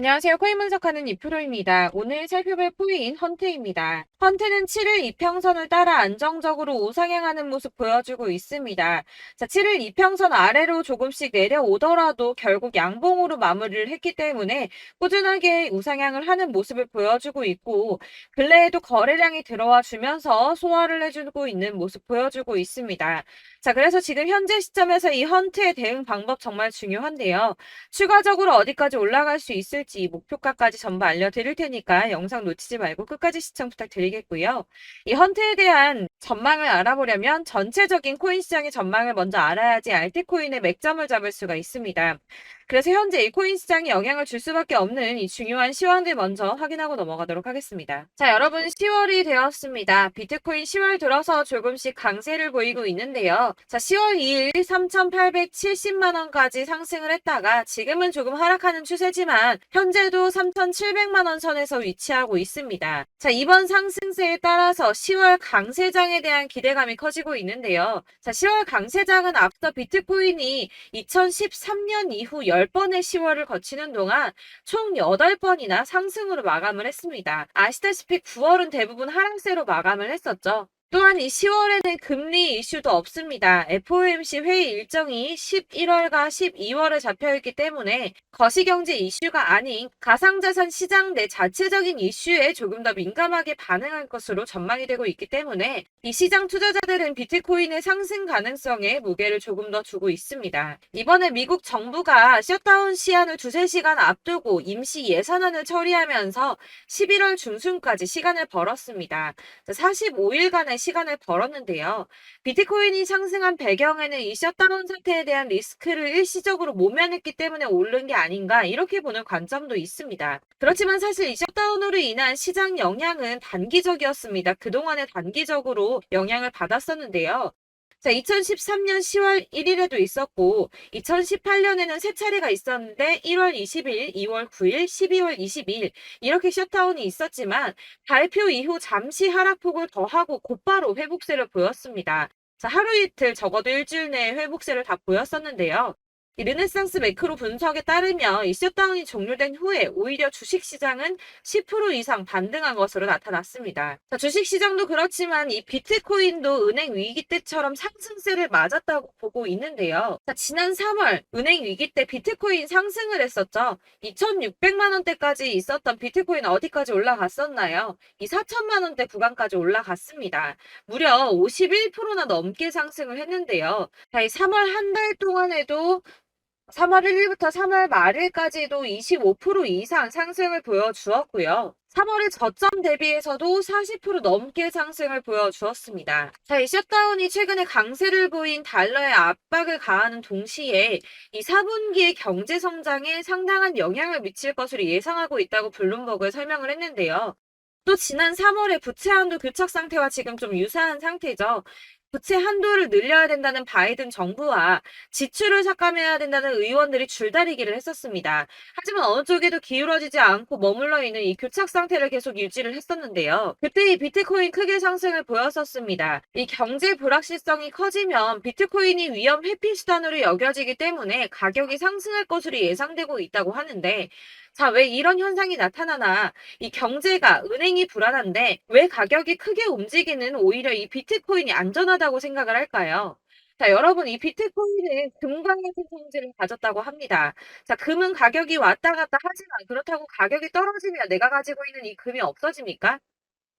안녕하세요. 코인 분석하는 이프로입니다. 오늘 살펴볼 코인 헌트입니다. 헌트는 7일 이평선을 따라 안정적으로 우상향하는 모습 보여주고 있습니다. 자, 7일 이평선 아래로 조금씩 내려오더라도 결국 양봉으로 마무리를 했기 때문에 꾸준하게 우상향을 하는 모습을 보여주고 있고, 근래에도 거래량이 들어와 주면서 소화를 해주고 있는 모습 보여주고 있습니다. 자, 그래서 지금 현재 시점에서 이 헌트의 대응 방법 정말 중요한데요. 추가적으로 어디까지 올라갈 수 있을지 목표가까지 전부 알려드릴 테니까 영상 놓치지 말고 끝까지 시청 부탁드리겠고요. 이 헌트에 대한 전망을 알아보려면 전체적인 코인 시장의 전망을 먼저 알아야지 알트코인의 맥점을 잡을 수가 있습니다. 그래서 현재 이 코인 시장에 영향을 줄 수밖에 없는 이 중요한 시황들 먼저 확인하고 넘어가도록 하겠습니다. 자, 여러분 10월이 되었습니다. 비트코인 10월 들어서 조금씩 강세를 보이고 있는데요. 자, 10월 2일 3,870만 원까지 상승을 했다가 지금은 조금 하락하는 추세지만 현재도 3,700만 원 선에서 위치하고 있습니다. 자, 이번 상승세에 따라서 10월 강세장에 대한 기대감이 커지고 있는데요. 자, 10월 강세장은 앞서 비트코인이 2013년 이후 10번의 10월을 거치는 동안 총 8번이나 상승으로 마감을 했습니다. 아시다시피 9월은 대부분 하락세로 마감을 했었죠. 또한 이 10월에는 금리 이슈도 없습니다. FOMC 회의 일정이 11월과 12월에 잡혀있기 때문에 거시경제 이슈가 아닌 가상자산 시장 내 자체적인 이슈에 조금 더 민감하게 반응할 것으로 전망이 되고 있기 때문에 이 시장 투자자들은 비트코인의 상승 가능성에 무게를 조금 더 두고 있습니다. 이번에 미국 정부가 셧다운 시한을 2~3시간 앞두고 임시 예산안을 처리하면서 11월 중순까지 시간을 벌었습니다. 45일간의 시간을 벌었는데요. 비트코인이 상승한 배경에는 이 셧다운 상태에 대한 리스크를 일시적으로 모면했기 때문에 오른 게 아닌가 이렇게 보는 관점도 있습니다. 그렇지만 사실 이 셧다운으로 인한 시장 영향은 단기적이었습니다. 그동안에 단기적으로 영향을 받았었는데요. 자, 2013년 10월 1일에도 있었고 2018년에는 세 차례가 있었는데 1월 20일, 2월 9일, 12월 22일 이렇게 셧다운이 있었지만 발표 이후 잠시 하락폭을 더하고 곧바로 회복세를 보였습니다. 자, 하루 이틀 적어도 일주일 내에 회복세를 다 보였었는데요. 이 르네상스 매크로 분석에 따르면 이 셧다운이 종료된 후에 오히려 주식시장은 10% 이상 반등한 것으로 나타났습니다. 자, 주식시장도 그렇지만 이 비트코인도 은행 위기 때처럼 상승세를 맞았다고 보고 있는데요. 자, 지난 3월 은행 위기 때 비트코인 상승을 했었죠. 2,600만 원대까지 있었던 비트코인 어디까지 올라갔었나요? 이 4천만 원대 구간까지 올라갔습니다. 무려 51%나 넘게 상승을 했는데요. 자, 이 3월 한 달 동안에도 3월 1일부터 3월 말일까지도 25% 이상 상승을 보여주었고요. 3월의 저점 대비해서도 40% 넘게 상승을 보여주었습니다. 자, 이 셧다운이 최근에 강세를 보인 달러에 압박을 가하는 동시에 이 4분기의 경제 성장에 상당한 영향을 미칠 것으로 예상하고 있다고 블룸버그에 설명을 했는데요. 또 지난 3월에 부채 한도 교착 상태와 지금 좀 유사한 상태죠. 부채 한도를 늘려야 된다는 바이든 정부와 지출을 삭감해야 된다는 의원들이 줄다리기를 했었습니다. 하지만 어느 쪽에도 기울어지지 않고 머물러 있는 이 교착 상태를 계속 유지를 했었는데요. 그때 이 비트코인 크게 상승을 보였었습니다. 이 경제 불확실성이 커지면 비트코인이 위험 회피 수단으로 여겨지기 때문에 가격이 상승할 것으로 예상되고 있다고 하는데, 자, 왜 이런 현상이 나타나나? 이 경제가 은행이 불안한데 왜 가격이 크게 움직이는 오히려 이 비트코인이 안전하다고 생각을 할까요? 자, 여러분, 이 비트코인은 금과 같은 성질을 가졌다고 합니다. 자, 금은 가격이 왔다 갔다 하지만 그렇다고 가격이 떨어지면 내가 가지고 있는 이 금이 없어집니까?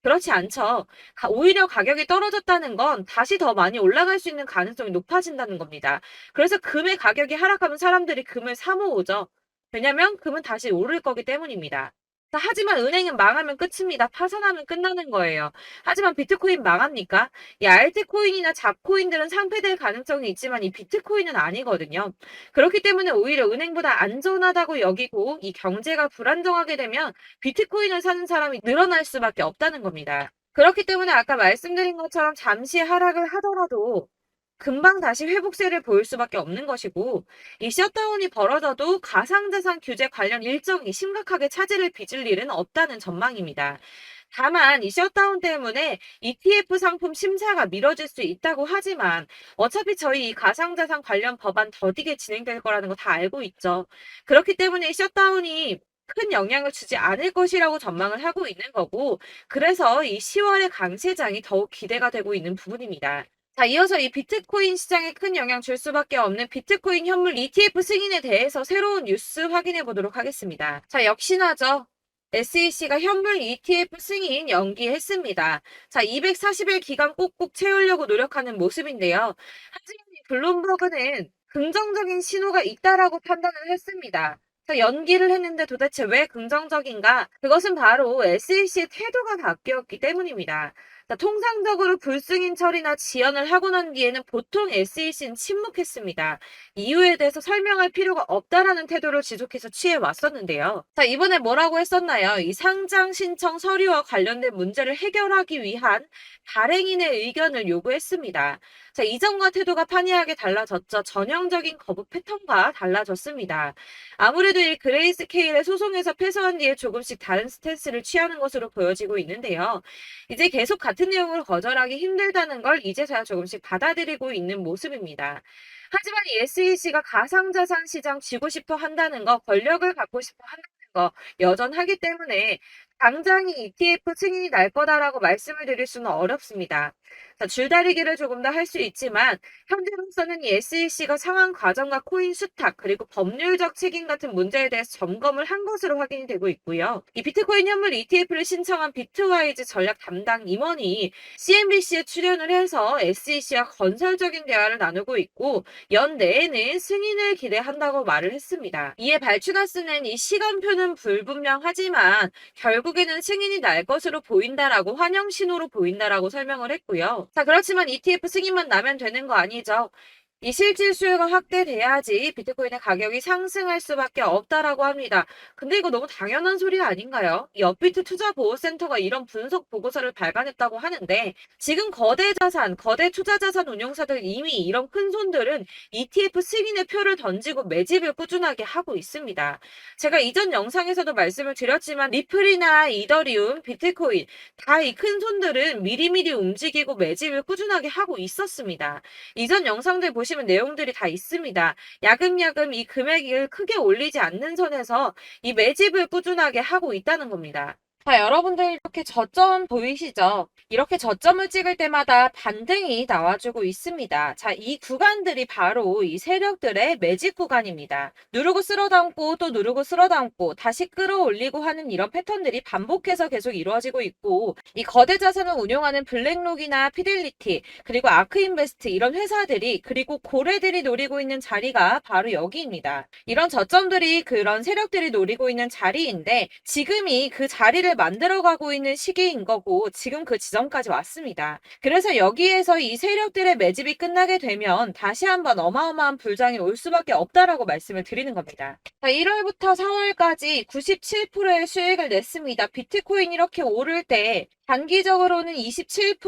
그렇지 않죠. 오히려 가격이 떨어졌다는 건 다시 더 많이 올라갈 수 있는 가능성이 높아진다는 겁니다. 그래서 금의 가격이 하락하면 사람들이 금을 사 모으죠. 왜냐면 금은 다시 오를 거기 때문입니다. 자, 하지만 은행은 망하면 끝입니다. 파산하면 끝나는 거예요. 하지만 비트코인 망합니까? 이 알트코인이나 잡코인들은 상폐될 가능성이 있지만 이 비트코인은 아니거든요. 그렇기 때문에 오히려 은행보다 안전하다고 여기고 이 경제가 불안정하게 되면 비트코인을 사는 사람이 늘어날 수밖에 없다는 겁니다. 그렇기 때문에 아까 말씀드린 것처럼 잠시 하락을 하더라도 금방 다시 회복세를 보일 수밖에 없는 것이고, 이 셧다운이 벌어져도 가상자산 규제 관련 일정이 심각하게 차질을 빚을 일은 없다는 전망입니다. 다만 이 셧다운 때문에 ETF 상품 심사가 미뤄질 수 있다고 하지만 어차피 저희 이 가상자산 관련 법안 더디게 진행될 거라는 거 다 알고 있죠. 그렇기 때문에 이 셧다운이 큰 영향을 주지 않을 것이라고 전망을 하고 있는 거고, 그래서 이 10월의 강세장이 더욱 기대가 되고 있는 부분입니다. 자, 이어서 이 비트코인 시장에 큰 영향 줄 수밖에 없는 비트코인 현물 ETF 승인에 대해서 새로운 뉴스 확인해 보도록 하겠습니다. 자, 역시나죠. SEC가 현물 ETF 승인 연기했습니다. 자, 240일 기간 꼭꼭 채우려고 노력하는 모습인데요. 하지만 이 블룸버그는 긍정적인 신호가 있다라고 판단을 했습니다. 자, 연기를 했는데 도대체 왜 긍정적인가? 그것은 바로 SEC의 태도가 바뀌었기 때문입니다. 자, 통상적으로 불승인 처리나 지연을 하고 난 뒤에는 보통 SEC는 침묵했습니다. 이유에 대해서 설명할 필요가 없다라는 태도를 지속해서 취해 왔었는데요. 자, 이번에 뭐라고 했었나요? 이 상장 신청 서류와 관련된 문제를 해결하기 위한 발행인의 의견을 요구했습니다. 자, 이전과 태도가 판이하게 달라졌죠. 전형적인 거부 패턴과 달라졌습니다. 아무래도 이 그레이스케일의 소송에서 패소한 뒤에 조금씩 다른 스탠스를 취하는 것으로 보여지고 있는데요. 이제 계속 같은 내용을 거절하기 힘들다는 걸 이제서야 조금씩 받아들이고 있는 모습입니다. 하지만 이 SEC가 가상자산 시장 쥐고 싶어 한다는 거, 권력을 갖고 싶어 한다는 거 여전하기 때문에 당장이 ETF 승인이 날 거다라고 말씀을 드릴 수는 어렵습니다. 자, 줄다리기를 조금 더 할 수 있지만 현재로서는 이 SEC가 상황 과정과 코인 수탁 그리고 법률적 책임 같은 문제에 대해서 점검을 한 것으로 확인이 되고 있고요. 이 비트코인 현물 ETF를 신청한 비트와이즈 전략 담당 임원이 CNBC에 출연을 해서 SEC와 건설적인 대화를 나누고 있고 연내에는 승인을 기대한다고 말을 했습니다. 이에 발주나스는 이 시간표는 불분명하지만 결국에는 승인이 날 것으로 보인다라고 환영 신호로 보인다라고 설명을 했고요. 자, 그렇지만 ETF 승인만 나면 되는 거 아니죠. 이 실질 수요가 확대돼야지 비트코인의 가격이 상승할 수밖에 없다라고 합니다. 근데 이거 너무 당연한 소리 아닌가요? 이 업비트 투자보호센터가 이런 분석 보고서를 발간했다고 하는데 지금 거대 자산, 거대 투자자산 운용사들 이미 이런 큰 손들은 ETF 승인의 표를 던지고 매집을 꾸준하게 하고 있습니다. 제가 이전 영상에서도 말씀을 드렸지만 리플이나 이더리움, 비트코인 다 이 큰 손들은 미리미리 움직이고 매집을 꾸준하게 하고 있었습니다. 이전 영상들 보시면 내용들이 다 있습니다. 야금야금 이 금액을 크게 올리지 않는 선에서 이 매집을 꾸준하게 하고 있다는 겁니다. 자, 여러분들 이렇게 저점 보이시죠? 이렇게 저점을 찍을 때마다 반등이 나와주고 있습니다. 자, 이 구간들이 바로 이 세력들의 매집 구간입니다. 누르고 쓸어담고 또 누르고 쓸어담고 다시 끌어올리고 하는 이런 패턴들이 반복해서 계속 이루어지고 있고 이 거대 자산을 운용하는 블랙록이나 피델리티 그리고 아크인베스트 이런 회사들이 그리고 고래들이 노리고 있는 자리가 바로 여기입니다. 이런 저점들이 그런 세력들이 노리고 있는 자리인데 지금이 그 자리를 만들어가고 있는 시기인 거고 지금 그 지점까지 왔습니다. 그래서 여기에서 이 세력들의 매집이 끝나게 되면 다시 한번 어마어마한 불장이 올 수밖에 없다라고 말씀을 드리는 겁니다. 자, 1월부터 4월까지 97%의 수익을 냈습니다. 비트코인 이렇게 오를 때 단기적으로는 27%,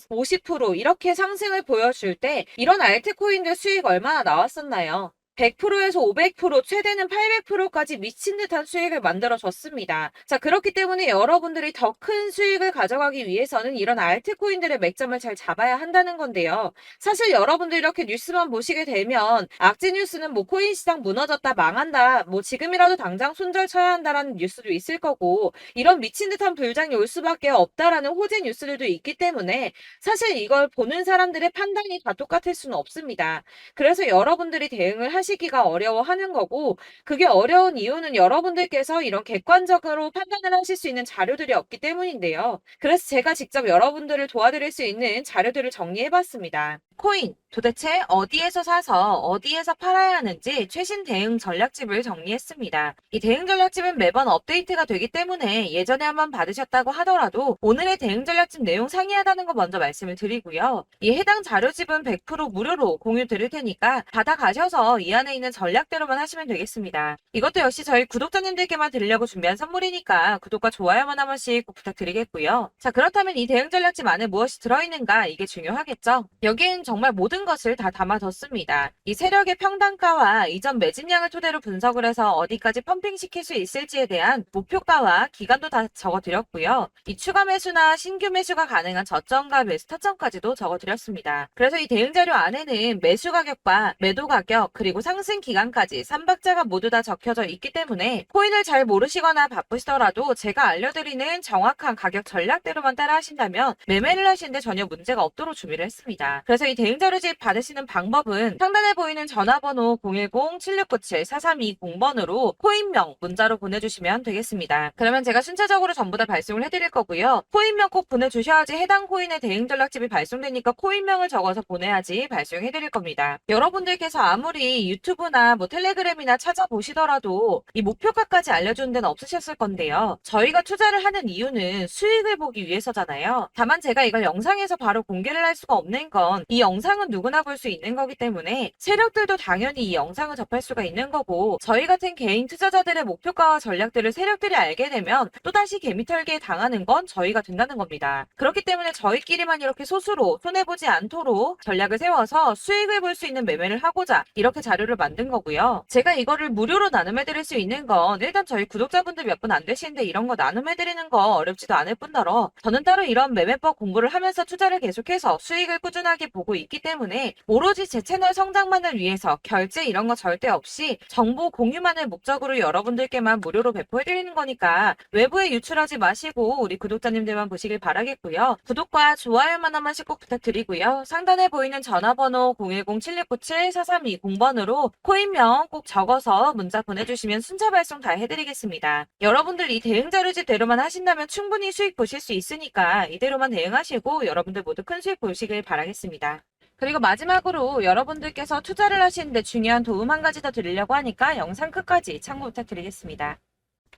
50% 이렇게 상승을 보여줄 때 이런 알트코인들 수익 얼마나 나왔었나요? 100%에서 500%, 최대는 800%까지 미친 듯한 수익을 만들어줬습니다. 자, 그렇기 때문에 여러분들이 더 큰 수익을 가져가기 위해서는 이런 알트코인들의 맥점을 잘 잡아야 한다는 건데요. 사실 여러분들 이렇게 뉴스만 보시게 되면 악재 뉴스는 뭐 코인 시장 무너졌다, 망한다, 뭐 지금이라도 당장 손절 쳐야 한다라는 뉴스도 있을 거고 이런 미친 듯한 불장이 올 수밖에 없다라는 호재 뉴스들도 있기 때문에 사실 이걸 보는 사람들의 판단이 다 똑같을 수는 없습니다. 그래서 여러분들이 대응을 하시기가 어려워하는 거고 그게 어려운 이유는 여러분들께서 이런 객관적으로 판단을 하실 수 있는 자료들이 없기 때문인데요. 그래서 제가 직접 여러분들을 도와드릴 수 있는 자료들을 정리해봤습니다. 코인 도대체 어디에서 사서 어디에서 팔아야 하는지 최신 대응 전략집을 정리했습니다. 이 대응 전략집은 매번 업데이트가 되기 때문에 예전에 한번 받으셨다고 하더라도 오늘의 대응 전략집 내용 상이하다는 거 먼저 말씀을 드리고요. 이 해당 자료집은 100% 무료로 공유 드릴 테니까 받아가셔서 이 안에 있는 전략대로만 하시면 되겠습니다. 이것도 역시 저희 구독자님들께만 드리려고 준비한 선물이니까 구독과 좋아요만 한 번씩 꼭 부탁드리겠고요. 자, 그렇다면 이 대응 전략집 안에 무엇이 들어있는가 이게 중요하겠죠? 여기에는 정말 모든 것을 다 담아뒀습니다. 이 세력의 평단가와 이전 매집량을 토대로 분석을 해서 어디까지 펌핑시킬 수 있을지에 대한 목표가와 기간도 다 적어드렸고요. 이 추가 매수나 신규 매수가 가능한 저점과 매수 타점까지도 적어드렸습니다. 그래서 이 대응 자료 안에는 매수 가격과 매도 가격 그리고 상승 기간까지 3박자가 모두 다 적혀져 있기 때문에 코인을 잘 모르시거나 바쁘시더라도 제가 알려드리는 정확한 가격 전략대로만 따라 하신다면 매매를 하시는데 전혀 문제가 없도록 준비를 했습니다. 그래서 이 대응 자료집 받으시는 방법은 상단에 보이는 전화번호 010-7697-4320번으로 코인명 문자로 보내주시면 되겠습니다. 그러면 제가 순차적으로 전부 다 발송을 해드릴 거고요. 코인명 꼭 보내주셔야지 해당 코인의 대응 전략집이 발송되니까 코인명을 적어서 보내야지 발송해드릴 겁니다. 여러분들께서 아무리 유튜브나 뭐 텔레그램이나 찾아보시더라도 이 목표가까지 알려주는 데는 없으셨을 건데요. 저희가 투자를 하는 이유는 수익을 보기 위해서잖아요. 다만 제가 이걸 영상에서 바로 공개를 할 수가 없는 건 이 영상은 누구나 볼 수 있는 거기 때문에 세력들도 당연히 이 영상을 접할 수가 있는 거고 저희 같은 개인 투자자들의 목표가와 전략들을 세력들이 알게 되면 또다시 개미털기에 당하는 건 저희가 된다는 겁니다. 그렇기 때문에 저희끼리만 이렇게 소수로 손해보지 않도록 전략을 세워서 수익을 볼 수 있는 매매를 하고자 이렇게 자료를 만든 거고요. 제가 이거를 무료로 나눔해드릴 수 있는 건 일단 저희 구독자분들 몇 분 안 되시는데 이런 거 나눔해드리는 거 어렵지도 않을 뿐더러 저는 따로 이런 매매법 공부를 하면서 투자를 계속해서 수익을 꾸준하게 보고 있기 때문에 오로지 제 채널 성장만을 위해서 결제 이런 거 절대 없이 정보 공유만을 목적으로 여러분들께만 무료로 배포해드리는 거니까 외부에 유출하지 마시고 우리 구독자님들만 보시길 바라겠고요. 구독과 좋아요만 한 번씩 꼭 부탁드리고요. 상단에 보이는 전화번호 010-7697-4320번으로 코인명 꼭 적어서 문자 보내주시면 순차 발송 다 해드리겠습니다. 여러분들 이 대응 자료집대로만 하신다면 충분히 수익 보실 수 있으니까 이대로만 대응하시고 여러분들 모두 큰 수익 보시길 바라겠습니다. 그리고 마지막으로 여러분들께서 투자를 하시는데 중요한 도움 한 가지 더 드리려고 하니까 영상 끝까지 참고 부탁드리겠습니다.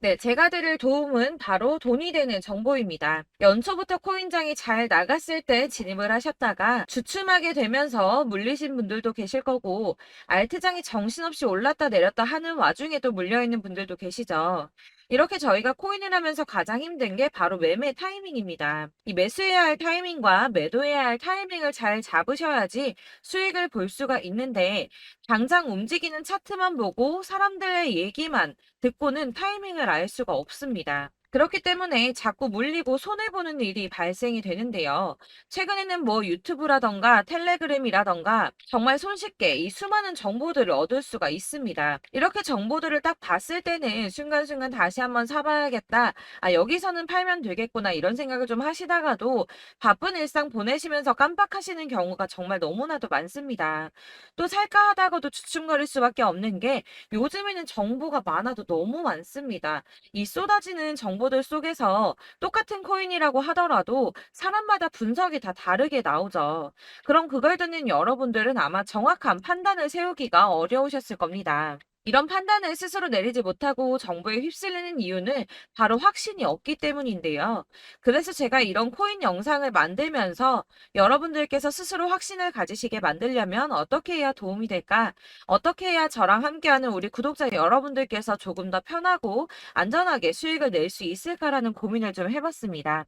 네, 제가 드릴 도움은 바로 돈이 되는 정보입니다. 연초부터 코인장이 잘 나갔을 때 진입을 하셨다가 주춤하게 되면서 물리신 분들도 계실 거고 알트장이 정신없이 올랐다 내렸다 하는 와중에도 물려있는 분들도 계시죠. 이렇게 저희가 코인을 하면서 가장 힘든 게 바로 매매 타이밍입니다. 이 매수해야 할 타이밍과 매도해야 할 타이밍을 잘 잡으셔야지 수익을 볼 수가 있는데 당장 움직이는 차트만 보고 사람들의 얘기만 듣고는 타이밍을 알 수가 없습니다. 그렇기 때문에 자꾸 물리고 손해보는 일이 발생이 되는데요. 최근에는 뭐 유튜브라던가 텔레그램이라던가 정말 손쉽게 이 수많은 정보들을 얻을 수가 있습니다. 이렇게 정보들을 딱 봤을 때는 순간순간 다시 한번 사봐야겠다. 아, 여기서는 팔면 되겠구나. 이런 생각을 좀 하시다가도 바쁜 일상 보내시면서 깜빡하시는 경우가 정말 너무나도 많습니다. 또 살까 하다가도 주춤거릴 수밖에 없는 게 요즘에는 정보가 많아도 너무 많습니다. 이 쏟아지는 정보들 속에서 똑같은 코인이라고 하더라도 사람마다 분석이 다 다르게 나오죠. 그럼 그걸 듣는 여러분들은 아마 정확한 판단을 세우기가 어려우셨을 겁니다. 이런 판단을 스스로 내리지 못하고 정보에 휩쓸리는 이유는 바로 확신이 없기 때문인데요. 그래서 제가 이런 코인 영상을 만들면서 여러분들께서 스스로 확신을 가지시게 만들려면 어떻게 해야 도움이 될까? 어떻게 해야 저랑 함께하는 우리 구독자 여러분들께서 조금 더 편하고 안전하게 수익을 낼 수 있을까라는 고민을 좀 해봤습니다.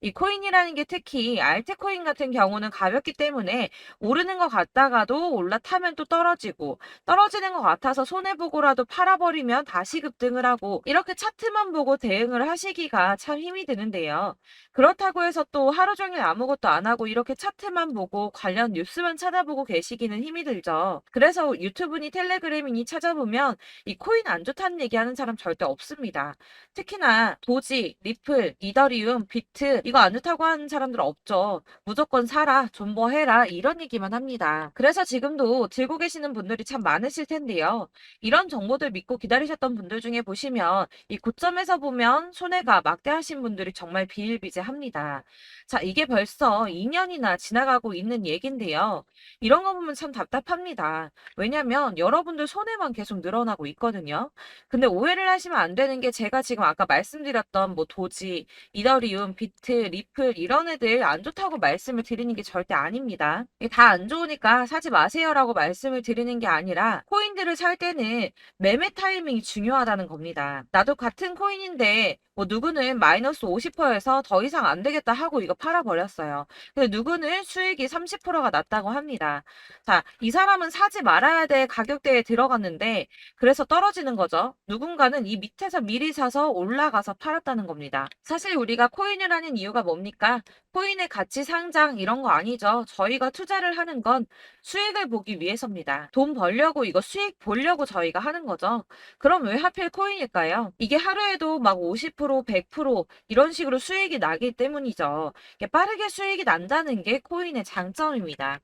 이 코인이라는 게 특히 알트코인 같은 경우는 가볍기 때문에 오르는 것 같다가도 올라타면 또 떨어지고 떨어지는 것 같아서 손해보고라도 팔아버리면 다시 급등을 하고 이렇게 차트만 보고 대응을 하시기가 참 힘이 드는데요. 그렇다고 해서 또 하루 종일 아무것도 안 하고 이렇게 차트만 보고 관련 뉴스만 찾아보고 계시기는 힘이 들죠. 그래서 유튜브니 텔레그램이니 찾아보면 이 코인 안 좋다는 얘기하는 사람 절대 없습니다. 특히나 도지, 리플, 이더리움, 비트 이거 안 좋다고 하는 사람들 없죠. 무조건 사라, 존버해라 이런 얘기만 합니다. 그래서 지금도 들고 계시는 분들이 참 많으실 텐데요. 이런 정보들 믿고 기다리셨던 분들 중에 보시면 이 고점에서 보면 손해가 막대하신 분들이 정말 비일비재합니다. 자, 이게 벌써 2년이나 지나가고 있는 얘긴데요. 이런 거 보면 참 답답합니다. 왜냐면 여러분들 손해만 계속 늘어나고 있거든요. 근데 오해를 하시면 안 되는 게 제가 지금 아까 말씀드렸던 뭐 도지, 이더리움, 비트, 리플 이런 애들 안 좋다고 말씀을 드리는 게 절대 아닙니다. 다 안 좋으니까 사지 마세요라고 말씀을 드리는 게 아니라 코인들을 살 때는 매매 타이밍이 중요하다는 겁니다. 나도 같은 코인인데 뭐 누구는 마이너스 50%에서 더 이상 안 되겠다 하고 이거 팔아버렸어요. 근데 누구는 수익이 30%가 났다고 합니다. 자, 이 사람은 사지 말아야 될 가격대에 들어갔는데 그래서 떨어지는 거죠. 누군가는 이 밑에서 미리 사서 올라가서 팔았다는 겁니다. 사실 우리가 코인을 하는 이유가 뭡니까? 코인의 가치 상장 이런 거 아니죠. 저희가 투자를 하는 건 수익을 보기 위해서입니다. 돈 벌려고 이거 수익 보려고 저희가 하는 거죠. 그럼 왜 하필 코인일까요? 이게 하루에도 막 50%, 100% 이런 식으로 수익이 나기 때문이죠. 이게 빠르게 수익이 난다는 게 코인의 장점입니다.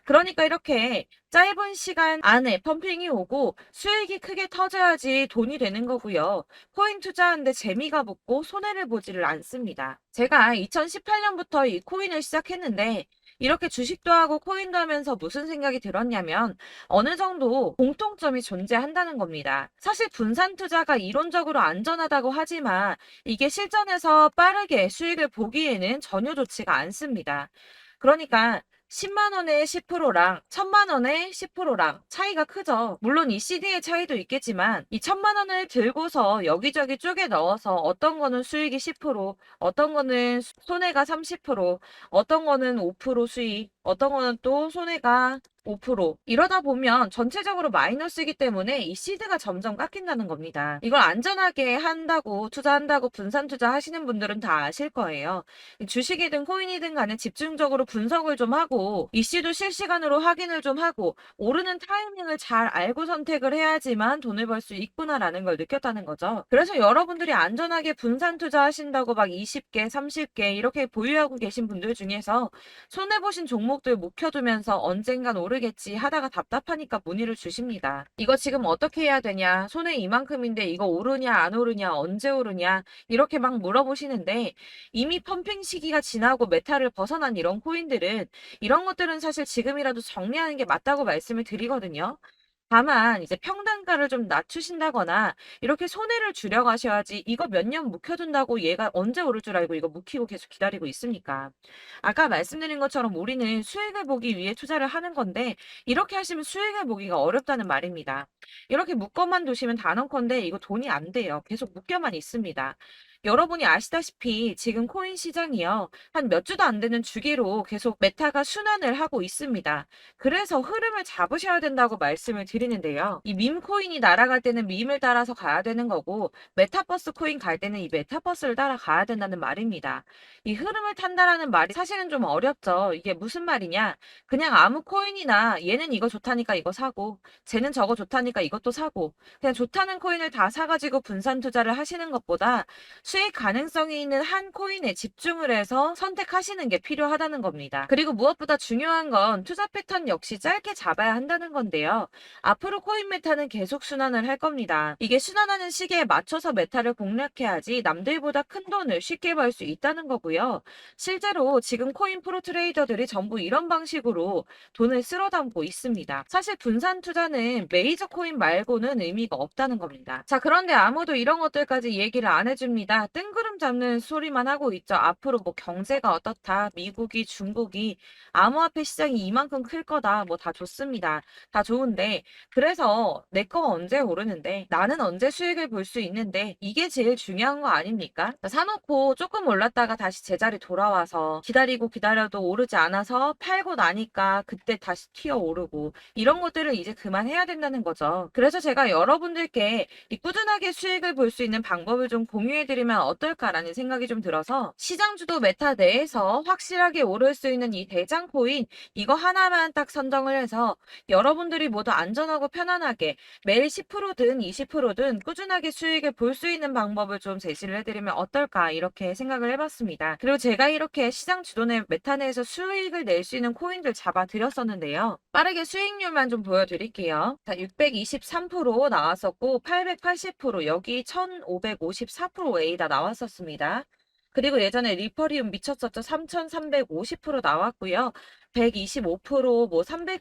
그러니까 이렇게 짧은 시간 안에 펌핑이 오고 수익이 크게 터져야지 돈이 되는 거고요. 코인 투자하는데 재미가 붙고 손해를 보지를 않습니다. 제가 2018년부터 이 코인을 시작했는데 이렇게 주식도 하고 코인도 하면서 무슨 생각이 들었냐면 어느 정도 공통점이 존재한다는 겁니다. 사실 분산 투자가 이론적으로 안전하다고 하지만 이게 실전에서 빠르게 수익을 보기에는 전혀 좋지가 않습니다. 그러니까 10만 원에 10%랑 1000만 원에 10%랑 차이가 크죠. 물론 이 CD의 차이도 있겠지만 이 1000만 원을 들고서 여기저기 쪼개 넣어서 어떤 거는 수익이 10%, 어떤 거는 손해가 30%, 어떤 거는 5% 수익, 어떤 거는 또 손해가 5% 이러다 보면 전체적으로 마이너스이기 때문에 이 시드가 점점 깎인다는 겁니다. 이걸 안전하게 한다고 투자한다고 분산 투자하시는 분들은 다 아실 거예요. 주식이든 코인이든 간에 집중적으로 분석을 좀 하고 이슈도 실시간으로 확인을 좀 하고 오르는 타이밍을 잘 알고 선택을 해야지만 돈을 벌 수 있구나라는 걸 느꼈다는 거죠. 그래서 여러분들이 안전하게 분산 투자하신다고 막 20개, 30개 이렇게 보유하고 계신 분들 중에서 손해보신 종목들 묵혀두면서 언젠간 오르겠지 하다가 답답하니까 문의를 주십니다. 이거 지금 어떻게 해야 되냐? 손해 이만큼인데 이거 오르냐 안 오르냐 언제 오르냐 이렇게 막 물어보시는데 이미 펌핑 시기가 지나고 메타를 벗어난 이런 코인들은 이런 것들은 사실 지금이라도 정리하는 게 맞다고 말씀을 드리거든요. 다만 이제 평단가를 좀 낮추신다거나 이렇게 손해를 줄여가셔야지 이거 몇 년 묵혀둔다고 얘가 언제 오를 줄 알고 이거 묵히고 계속 기다리고 있습니까? 아까 말씀드린 것처럼 우리는 수익을 보기 위해 투자를 하는 건데 이렇게 하시면 수익을 보기가 어렵다는 말입니다. 이렇게 묶어만 두시면 단언컨대 이거 돈이 안 돼요. 계속 묶여만 있습니다. 여러분이 아시다시피 지금 코인 시장이요. 한 몇 주도 안 되는 주기로 계속 메타가 순환을 하고 있습니다. 그래서 흐름을 잡으셔야 된다고 말씀을 드리는데요. 이 밈 코인이 날아갈 때는 밈을 따라서 가야 되는 거고 메타버스 코인 갈 때는 이 메타버스를 따라가야 된다는 말입니다. 이 흐름을 탄다라는 말이 사실은 좀 어렵죠. 이게 무슨 말이냐? 그냥 아무 코인이나 얘는 이거 좋다니까 이거 사고 쟤는 저거 좋다니까 이것도 사고 그냥 좋다는 코인을 다 사가지고 분산 투자를 하시는 것보다 수익 가능성이 있는 한 코인에 집중을 해서 선택하시는 게 필요하다는 겁니다. 그리고 무엇보다 중요한 건 투자 패턴 역시 짧게 잡아야 한다는 건데요. 앞으로 코인 메타는 계속 순환을 할 겁니다. 이게 순환하는 시기에 맞춰서 메타를 공략해야지 남들보다 큰 돈을 쉽게 벌 수 있다는 거고요. 실제로 지금 코인 프로 트레이더들이 전부 이런 방식으로 돈을 쓸어 담고 있습니다. 사실 분산 투자는 메이저 코인 말고는 의미가 없다는 겁니다. 자, 그런데 아무도 이런 것들까지 얘기를 안 해줍니다. 뜬구름 잡는 소리만 하고 있죠. 앞으로 뭐 경제가 어떻다, 미국이, 중국이, 암호화폐 시장이 이만큼 클 거다, 뭐 다 좋습니다. 다 좋은데, 그래서 내 거 언제 오르는데, 나는 언제 수익을 볼 수 있는데, 이게 제일 중요한 거 아닙니까? 사놓고 조금 올랐다가 다시 제자리 돌아와서 기다리고 기다려도 오르지 않아서 팔고 나니까 그때 다시 튀어 오르고, 이런 것들을 이제 그만해야 된다는 거죠. 그래서 제가 여러분들께 이 꾸준하게 수익을 볼 수 있는 방법을 좀 공유해드리면 어떨까라는 생각이 좀 들어서 시장주도 메타 내에서 확실하게 오를 수 있는 이 대장 코인 이거 하나만 딱 선정을 해서 여러분들이 모두 안전하고 편안하게 매일 10%든 20%든 꾸준하게 수익을 볼 수 있는 방법을 좀 제시를 해드리면 어떨까 이렇게 생각을 해봤습니다. 그리고 제가 이렇게 시장 주도내 메타 내에서 수익을 낼 수 있는 코인들 잡아드렸었는데요. 빠르게 수익률만 좀 보여드릴게요. 자, 623% 나왔었고 880% 여기 1554% 다 나왔었습니다. 그리고 예전에 리퍼리움 미쳤었죠. 3350% 나왔고요. 125%, 뭐 300%,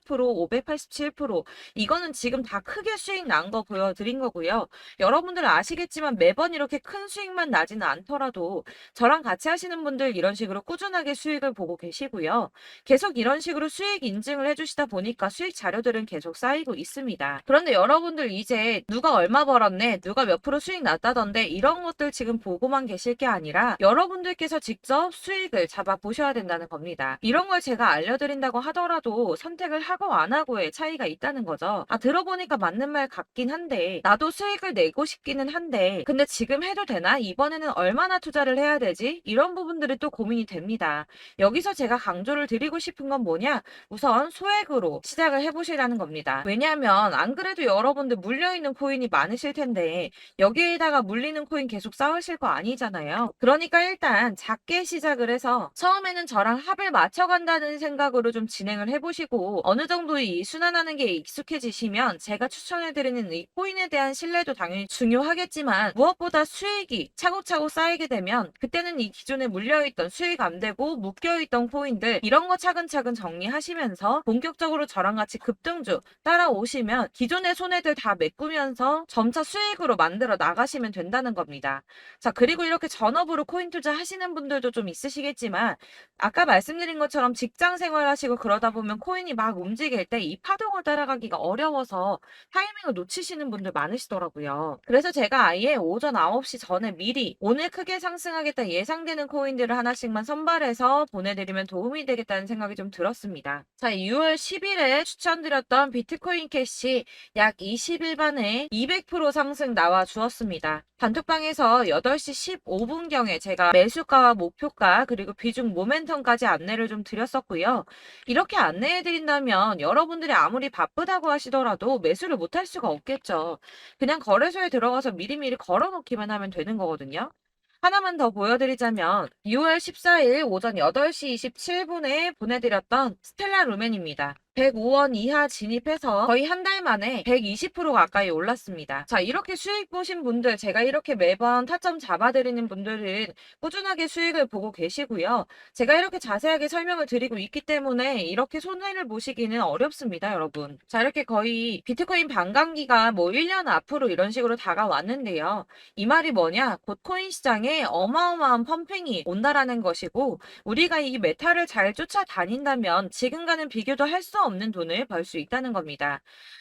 587%, 이거는 지금 다 크게 수익 난 거 보여드린 거고요. 여러분들 아시겠지만 매번 이렇게 큰 수익만 나지는 않더라도 저랑 같이 하시는 분들 이런 식으로 꾸준하게 수익을 보고 계시고요. 계속 이런 식으로 수익 인증을 해주시다 보니까 수익 자료들은 계속 쌓이고 있습니다. 그런데 여러분들 이제 누가 얼마 벌었네, 누가 몇 프로 수익 났다던데 이런 것들 지금 보고만 계실 게 아니라 여러분들께서 직접 수익을 잡아 보셔야 된다는 겁니다. 이런 걸 제가 알려드린다고 하더라도 선택을 하고 안 하고의 차이가 있다는 거죠. 아, 들어보니까 맞는 말 같긴 한데 나도 수익을 내고 싶기는 한데 근데 지금 해도 되나? 이번에는 얼마나 투자를 해야 되지? 이런 부분들이 또 고민이 됩니다. 여기서 제가 강조를 드리고 싶은 건 뭐냐? 우선 소액으로 시작을 해보시라는 겁니다. 왜냐하면 안 그래도 여러분들 물려있는 코인이 많으실 텐데 여기에다가 물리는 코인 계속 쌓으실 거 아니잖아요. 그러니까 일단 작게 시작을 해서 처음에는 저랑 합을 맞춰간다는 생각으로 좀 진행을 해보시고 어느 정도 이 순환하는 게 익숙해지시면 제가 추천해드리는 이 코인에 대한 신뢰도 당연히 중요하겠지만 무엇보다 수익이 차곡차곡 쌓이게 되면 그때는 이 기존에 물려있던 수익 안 되고 묶여있던 코인들 이런 거 차근차근 정리하시면서 본격적으로 저랑 같이 급등주 따라오시면 기존의 손해들 다 메꾸면서 점차 수익으로 만들어 나가시면 된다는 겁니다. 자, 그리고 이렇게 전업으로 코인 투자 하시는 분들도 좀 있으시겠지만 아까 말씀드린 것처럼 직장 생활하시고 그러다 보면 코인이 막 움직일 때 이 파동을 따라가기가 어려워서 타이밍을 놓치시는 분들 많으시더라고요. 그래서 제가 아예 오전 9시 전에 미리 오늘 크게 상승하겠다 예상되는 코인들을 하나씩만 선발해서 보내드리면 도움이 되겠다는 생각이 좀 들었습니다. 자, 6월 10일에 추천드렸던 비트코인 캐시 약 20일 만에 200% 상승 나와 주었습니다. 단톡방에서 8시 15분경에 제가 매수가와 목표가 그리고 비중 모멘텀까지 안내를 좀 드렸었고요. 이렇게 안내해 드린다면 여러분들이 아무리 바쁘다고 하시더라도 매수를 못할 수가 없겠죠. 그냥 거래소에 들어가서 미리미리 걸어놓기만 하면 되는 거거든요. 하나만 더 보여드리자면 6월 14일 오전 8시 27분에 보내드렸던 스텔라 루멘입니다. 105원 이하 진입해서 거의 한 달 만에 120% 가까이 올랐습니다. 자, 이렇게 수익 보신 분들, 제가 이렇게 매번 타점 잡아드리는 분들은 꾸준하게 수익을 보고 계시고요. 제가 이렇게 자세하게 설명을 드리고 있기 때문에 이렇게 손해를 보시기는 어렵습니다, 여러분. 자, 이렇게 거의 비트코인 반감기가 뭐 1년 앞으로 이런 식으로 다가왔는데요. 이 말이 뭐냐? 곧 코인 시장에 어마어마한 펌핑이 온다라는 것이고 우리가 이 메타를 잘 쫓아다닌다면 지금과는 비교도 할 수 없는 돈을 벌 수 있다는 겁니다.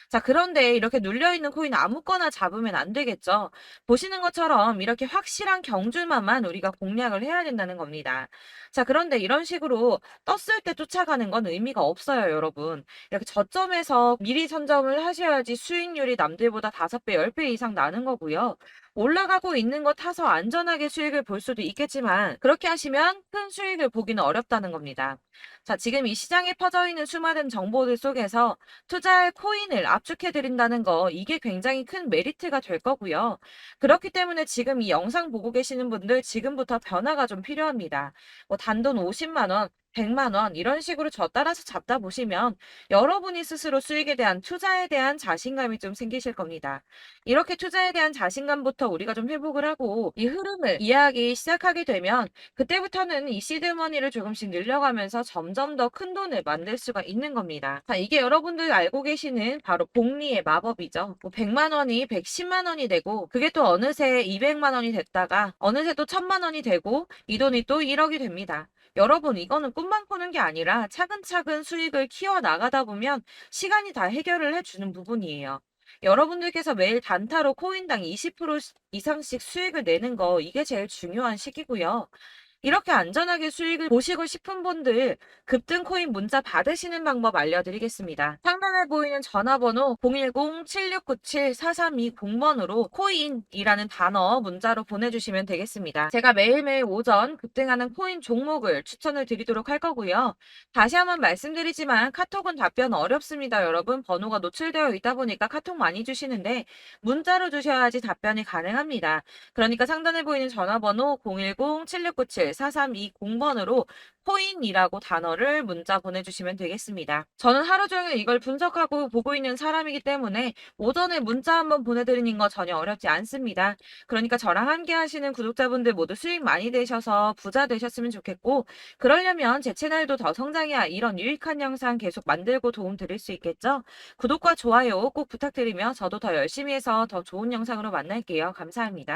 자, 그런데 이렇게 눌려있는 코인 아무거나 잡으면 안 되겠죠. 보시는 것처럼 이렇게 확실한 경주만만 우리가 공략을 해야 된다는 겁니다. 자, 그런데 이런 식으로 떴을 때 쫓아가는 건 의미가 없어요, 여러분. 이렇게 저점에서 미리 선점을 하셔야지 수익률이 남들보다 5배, 10배 이상 나는 거고요. 올라가고 있는 거 타서 안전하게 수익을 볼 수도 있겠지만 그렇게 하시면 큰 수익을 보기는 어렵다는 겁니다. 자, 지금 이 시장에 퍼져 있는 수많은 정보들 속에서 투자할 코인을 압축해 드린다는 거 이게 굉장히 큰 메리트가 될 거고요. 그렇기 때문에 지금 이 영상 보고 계시는 분들 지금부터 변화가 좀 필요합니다. 뭐 단돈 50만 원, 100만 원 이런 식으로 저 따라서 잡다 보시면 여러분이 스스로 수익에 대한 투자에 대한 자신감이 좀 생기실 겁니다. 이렇게 투자에 대한 자신감부터 우리가 좀 회복을 하고 이 흐름을 이해하기 시작하게 되면 그때부터는 이 시드머니를 조금씩 늘려가면서 점점 더 큰 돈을 만들 수가 있는 겁니다. 자, 이게 여러분들 알고 계시는 바로 복리의 마법이죠. 뭐 100만 원이 110만 원이 되고 그게 또 어느새 200만 원이 됐다가 어느새 또 1000만 원이 되고 이 돈이 또 1억이 됩니다. 여러분, 이거는 꿈만 꾸는 게 아니라 차근차근 수익을 키워 나가다 보면 시간이 다 해결을 해주는 부분이에요. 여러분들께서 매일 단타로 코인당 20% 이상씩 수익을 내는 거 이게 제일 중요한 시기고요. 이렇게 안전하게 수익을 보시고 싶은 분들 급등 코인 문자 받으시는 방법 알려드리겠습니다. 상단에 보이는 전화번호 010-7697-4320번으로 코인이라는 단어 문자로 보내주시면 되겠습니다. 제가 매일매일 오전 급등하는 코인 종목을 추천을 드리도록 할 거고요. 다시 한번 말씀드리지만 카톡은 답변 어렵습니다. 여러분, 번호가 노출되어 있다 보니까 카톡 많이 주시는데 문자로 주셔야지 답변이 가능합니다. 그러니까 상단에 보이는 전화번호 010-7697 4320번으로 코인이라고 단어를 문자 보내주시면 되겠습니다. 저는 하루 종일 이걸 분석하고 보고 있는 사람이기 때문에 오전에 문자 한번 보내드리는 거 전혀 어렵지 않습니다. 그러니까 저랑 함께 하시는 구독자분들 모두 수익 많이 되셔서 부자 되셨으면 좋겠고, 그러려면 제 채널도 더 성장해야 이런 유익한 영상 계속 만들고 도움 드릴 수 있겠죠? 구독과 좋아요 꼭 부탁드리며 저도 더 열심히 해서 더 좋은 영상으로 만날게요. 감사합니다.